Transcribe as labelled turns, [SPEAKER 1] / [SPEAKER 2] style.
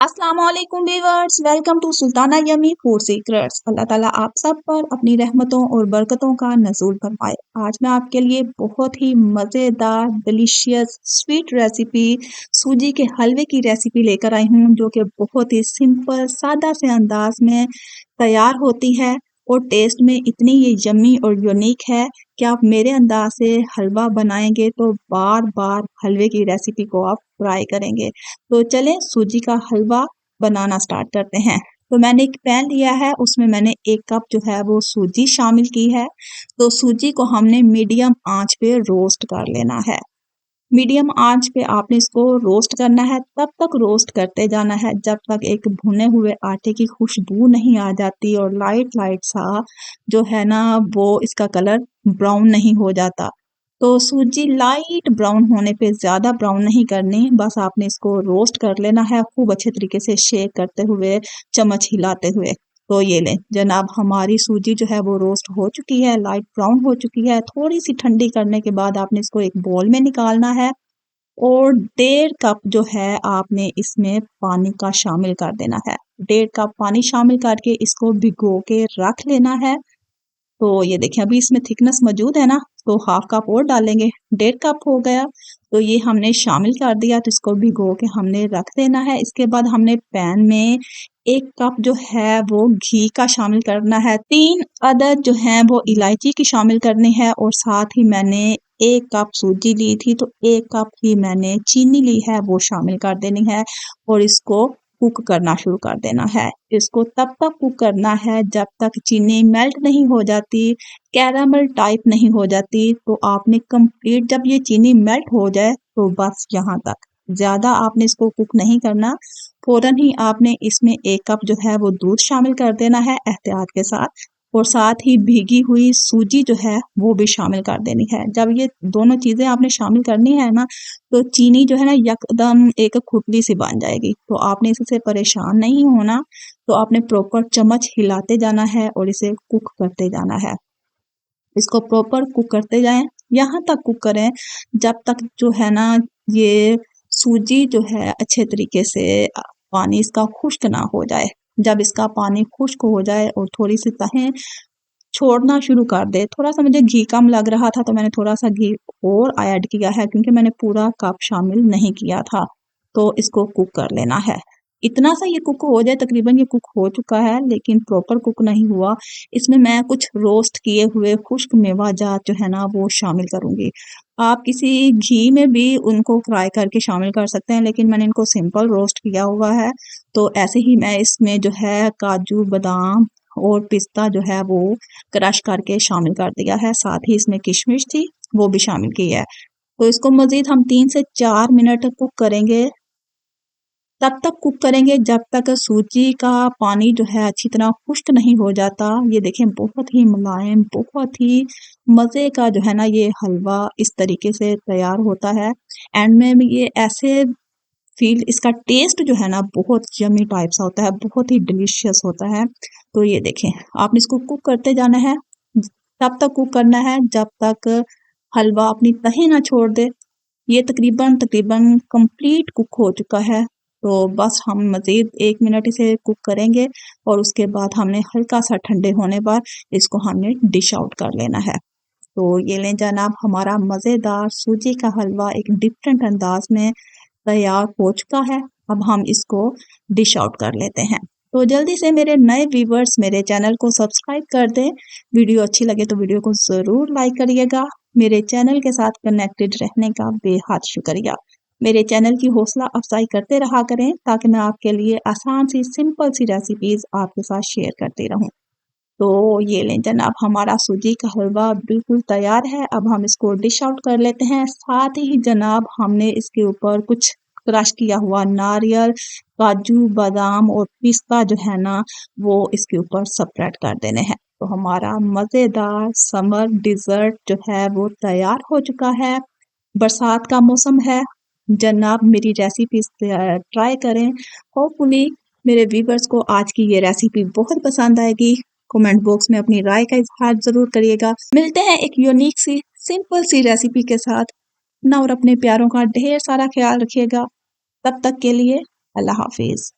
[SPEAKER 1] अस्सलाम वालेकुम viewers, welcome to Sultana yummy food secrets. Allah ताला आप सब पर अपनी रहमतों और बरकतों का नज़ूल फरमाए। आज मैं आपके लिए बहुत ही मज़ेदार डिलीशियस स्वीट रेसिपी सूजी के हलवे की रेसिपी लेकर आई हूँ, जो कि बहुत ही सिंपल सादा से अंदाज में तैयार होती है और टेस्ट में इतनी ये यम्मी और यूनिक है कि आप मेरे अंदाज से हलवा बनाएंगे तो बार बार हलवे की रेसिपी को आप ट्राई करेंगे। तो चलें सूजी का हलवा बनाना स्टार्ट करते हैं। तो मैंने एक पैन लिया है, उसमें मैंने 1 कप जो है वो सूजी शामिल की है। तो सूजी को हमने मीडियम आंच पे रोस्ट कर लेना है। मीडियम आंच पे आपने इसको रोस्ट करना है, तब तक रोस्ट करते जाना है जब तक एक भुने हुए आटे की खुशबू नहीं आ जाती और लाइट लाइट सा जो है ना वो इसका कलर ब्राउन नहीं हो जाता। तो सूजी लाइट ब्राउन होने पे, ज़्यादा ब्राउन नहीं करनी, बस आपने इसको रोस्ट कर लेना है खूब अच्छे तरीके से शेक करते हुए, चम्मच हिलाते हुए। तो ये लें जनाब, हमारी सूजी जो है वो रोस्ट हो चुकी है, लाइट ब्राउन हो चुकी है। थोड़ी सी ठंडी करने के बाद आपने इसको एक बोल में निकालना है और 1.5 कप जो है आपने इसमें पानी का शामिल कर देना है। 1.5 कप पानी शामिल करके इसको भिगो के रख लेना है। तो ये देखिए अभी इसमें थिकनेस मौजूद है ना, तो हाफ कप और डालेंगे, 1.5 कप हो गया। तो ये हमने शामिल कर दिया, तो इसको भिगो के हमने रख देना है। इसके बाद हमने पैन में 1 कप जो है वो घी का शामिल करना है, 3 अदद जो है वो इलायची की शामिल करनी है और साथ ही मैंने 1 कप सूजी ली थी, तो 1 कप ही मैंने चीनी ली है वो शामिल कर देनी है और इसको कुक करना शुरू कर देना है। इसको तब तक कुक करना है जब तक चीनी मेल्ट नहीं हो जाती, कैरामल टाइप नहीं हो जाती। तो आपने कंप्लीट जब ये चीनी मेल्ट हो जाए तो बस यहाँ तक, ज़्यादा आपने इसको कुक नहीं करना। फ़ौरन ही आपने इसमें 1 कप जो है वो दूध शामिल कर देना है एहतियात के साथ और साथ ही भीगी हुई सूजी जो है वो भी शामिल कर देनी है। जब ये दोनों चीज़ें आपने शामिल करनी है ना, तो चीनी जो है ना यकदम एक खुटली सी बन जाएगी, तो आपने इससे परेशान नहीं होना। तो आपने प्रॉपर चम्मच हिलाते जाना है और इसे कुक करते जाना है। इसको प्रॉपर कुक करते जाएं, यहाँ तक कुक करें जब तक जो है ना ये सूजी जो है अच्छे तरीके से पानी इसका खुश्क ना हो जाए। जब इसका पानी खुश्क हो जाए और थोड़ी सी तहें छोड़ना शुरू कर दे, थोड़ा-सा मुझे घी कम लग रहा था तो मैंने थोड़ा-सा घी और ऐड किया है क्योंकि मैंने पूरा कप शामिल नहीं किया था। तो इसको कुक कर लेना है। इतना सा ये कुक हो जाए, तकरीबन ये कुक हो चुका है लेकिन प्रॉपर कुक नहीं हुआ। इसमें मैं कुछ रोस्ट किए हुए खुश्क मेवा जात जो है ना वो शामिल करूँगी। आप किसी घी में भी उनको फ्राई करके शामिल कर सकते हैं, लेकिन मैंने इनको सिंपल रोस्ट किया हुआ है। तो ऐसे ही मैं इसमें जो है काजू, बादाम और पिस्ता जो है वो क्रश करके शामिल कर दिया है। साथ ही इसमें किशमिश थी, वो भी शामिल की है। तो इसको मज़ीद हम 3 से 4 मिनट कुक करेंगे। तब तक कुक करेंगे जब तक सूजी का पानी जो है अच्छी तरह खुश्क नहीं हो जाता। ये देखें बहुत ही मुलायम, बहुत ही मज़े का जो है ना ये हलवा इस तरीके से तैयार होता है। एंड में भी ये ऐसे फ़ील, इसका टेस्ट जो है ना बहुत यम्मी टाइप सा होता है, बहुत ही डिलीशियस होता है। तो ये देखें, आपने इसको कुक करते जाना है, तब तक कुक करना है जब तक हलवा अपनी तहें ना छोड़ दे। ये तकरीबन तकरीबन कंप्लीट कुक हो चुका है। तो बस हम मज़ीद 1 मिनट इसे कुक करेंगे और उसके बाद हमने हल्का सा ठंडे होने पर इसको हमने डिश आउट कर लेना है। तो ये लें जनाब, हमारा मज़ेदार सूजी का हलवा एक डिफरेंट अंदाज में तैयार हो चुका है। अब हम इसको डिश आउट कर लेते हैं। तो जल्दी से मेरे नए व्यूवर्स मेरे चैनल को सब्सक्राइब कर दें। वीडियो अच्छी लगे तो वीडियो को ज़रूर लाइक करिएगा। मेरे चैनल के साथ कनेक्टेड रहने का बेहद शुक्रिया। मेरे चैनल की हौसला अफजाई करते रहा करें ताकि मैं आपके लिए आसान सी सिंपल सी रेसिपीज़ आपके साथ शेयर करती रहूं। तो ये लें जनाब, हमारा सूजी का हलवा बिल्कुल तैयार है। अब हम इसको डिश आउट कर लेते हैं। साथ ही जनाब हमने इसके ऊपर कुछ क्रश किया हुआ नारियल, काजू, बादाम और पिस्ता जो है ना वो इसके ऊपर स्प्रेड कर देने हैं। तो हमारा मज़ेदार समर डिज़र्ट जो है वो तैयार हो चुका है। बरसात का मौसम है जनाब, मेरी रेसिपी ट्राई करें। होपफुली मेरे व्यूवर्स को आज की ये रेसिपी बहुत पसंद आएगी। कमेंट बॉक्स में अपनी राय का इजहार ज़रूर करिएगा। मिलते हैं एक यूनिक सी सिंपल सी रेसिपी के साथ ना, और अपने प्यारों का ढेर सारा ख्याल रखिएगा। तब तक के लिए अल्लाह हाफिज़।